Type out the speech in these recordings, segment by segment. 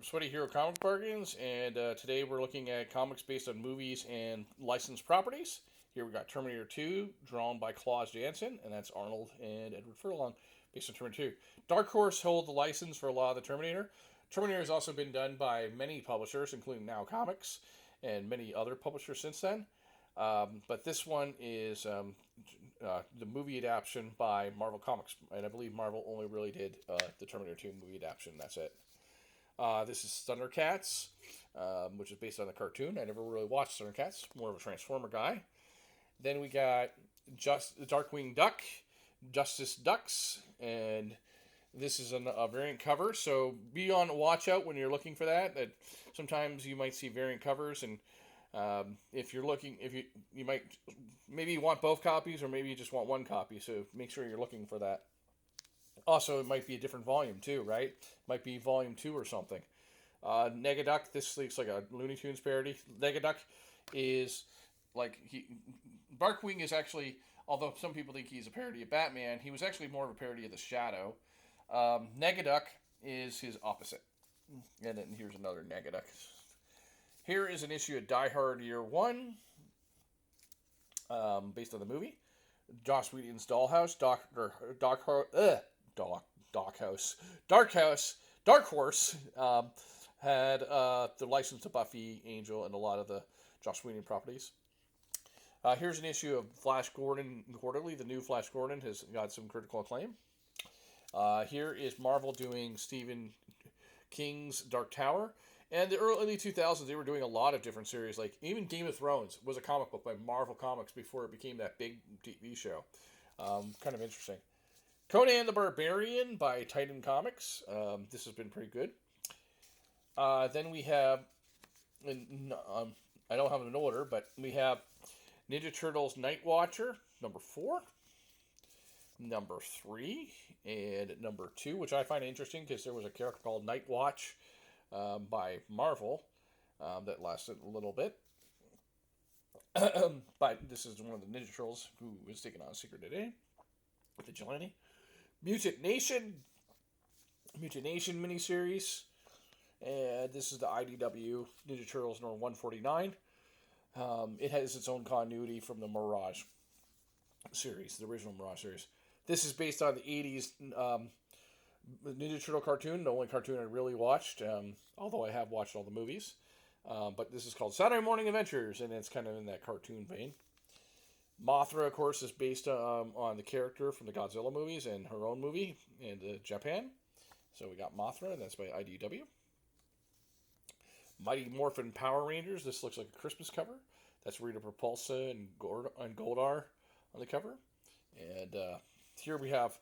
from Sweaty Hero Comic Bargains, and today we're looking at comics based on movies and licensed properties. Here we got Terminator 2, drawn by Claus Janson, and that's Arnold and Edward Furlong, based on Terminator 2. Dark Horse hold the license for a lot of the Terminator. Terminator has also been done by many publishers, including Now Comics, and many other publishers since then. But this one is the movie adaptation by Marvel Comics, and I believe Marvel only really did the Terminator 2 movie adaptation. That's it. This is Thundercats, which is based on the cartoon. I never really watched Thundercats. More of a Transformer guy. Then we got Darkwing Duck, Justice Ducks, and this is a variant cover. So be on watch out when you're looking for that. That sometimes you might see variant covers, and if you're looking, you might maybe you want both copies, or maybe you just want one copy. So make sure you're looking for that. Also, it might be a different volume too, right? It might be volume 2 or something. Negaduck, this looks like a Looney Tunes parody. Negaduck is Darkwing is actually, although some people think he's a parody of Batman, he was actually more of a parody of the Shadow. Negaduck is his opposite. And then here's another Negaduck. Here is an issue of Die Hard Year 1, based on the movie. Joss Whedon's Dollhouse, Dark Horse had the license to Buffy, Angel, and a lot of the Joss Whedon properties. Here's an issue of Flash Gordon Quarterly. The new Flash Gordon has got some critical acclaim. Here is Marvel doing Stephen King's Dark Tower. And the early 2000s, they were doing a lot of different series. Like even Game of Thrones was a comic book by Marvel Comics before it became that big TV show. Kind of interesting. Conan the Barbarian by Titan Comics. This has been pretty good. Then we have, I don't have it in order, but we have Ninja Turtles Night Watcher, number 4, number 3, and number 2, which I find interesting because there was a character called Night Watch by Marvel that lasted a little bit. But this is one of the Ninja Turtles who is taking on a secret today. Vigilante. Mutant Nation miniseries. And this is the IDW Ninja Turtles number 149. It has its own continuity from the Mirage series, the original Mirage series. This is based on the 80s Ninja Turtle cartoon, the only cartoon I really watched, although I have watched all the movies. But this is called Saturday Morning Adventures, and it's kind of in that cartoon vein. Mothra, of course, is based on the character from the Godzilla movies and her own movie in Japan. So we got Mothra, and that's by IDW. Mighty Morphin Power Rangers. This looks like a Christmas cover. That's Rita Repulsa and Goldar on the cover. And here we have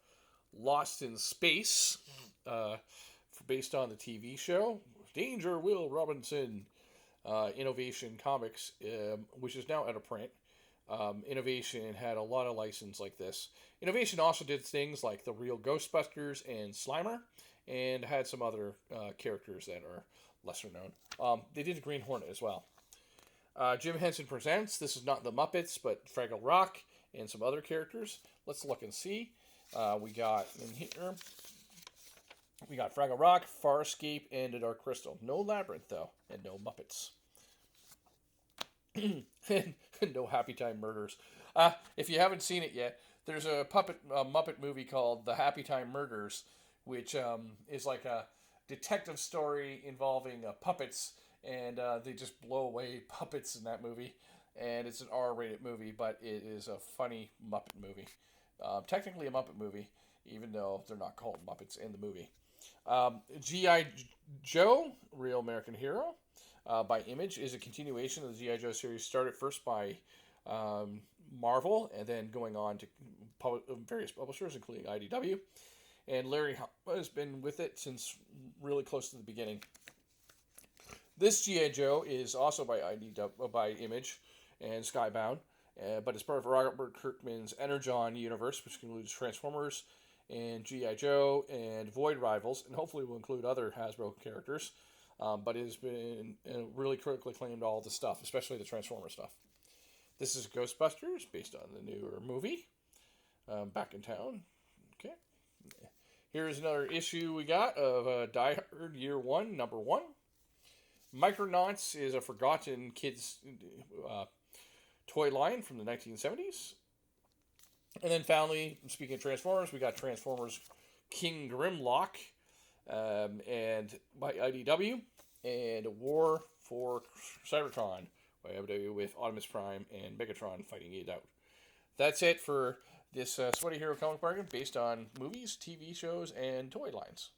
Lost in Space, based on the TV show. Danger Will Robinson, Innovation Comics, which is now out of print. Innovation had a lot of license like this. Innovation also did things like the Real Ghostbusters and Slimer, and had some other characters that are lesser known. They did Green Hornet as well. Jim Henson Presents. This is not the Muppets, but Fraggle Rock and some other characters. Let's look and see. We got in here. We got Fraggle Rock, Farscape, and The Dark Crystal. No Labyrinth though, and no Muppets. And no Happy Time Murders. If you haven't seen it yet, there's a Muppet movie called The Happy Time Murders, which is like a detective story involving puppets, and they just blow away puppets in that movie. And it's an R-rated movie, but it is a funny Muppet movie. Technically a Muppet movie, even though they're not called Muppets in the movie. G.I. Joe, Real American Hero, by Image, is a continuation of the G.I. Joe series, started first by Marvel, and then going on to various publishers, including IDW. And Larry has been with it since really close to the beginning. This G.I. Joe is also by Image and Skybound, but it's part of Robert Kirkman's Energon universe, which includes Transformers and G.I. Joe and Void Rivals, and hopefully will include other Hasbro characters. But it has been really critically acclaimed, all the stuff, especially the Transformer stuff. This is Ghostbusters, based on the newer movie, Back in Town. Okay. Here's another issue we got of Die Hard Year 1, number 1. Micronauts is a forgotten kids toy line from the 1970s. And then finally, speaking of Transformers, we got Transformers King Grimlock and by IDW, and a War for Cybertron by IDW with Optimus Prime and Megatron fighting it out. That's it for this Sweaty Hero comic bargain based on movies, TV shows, and toy lines.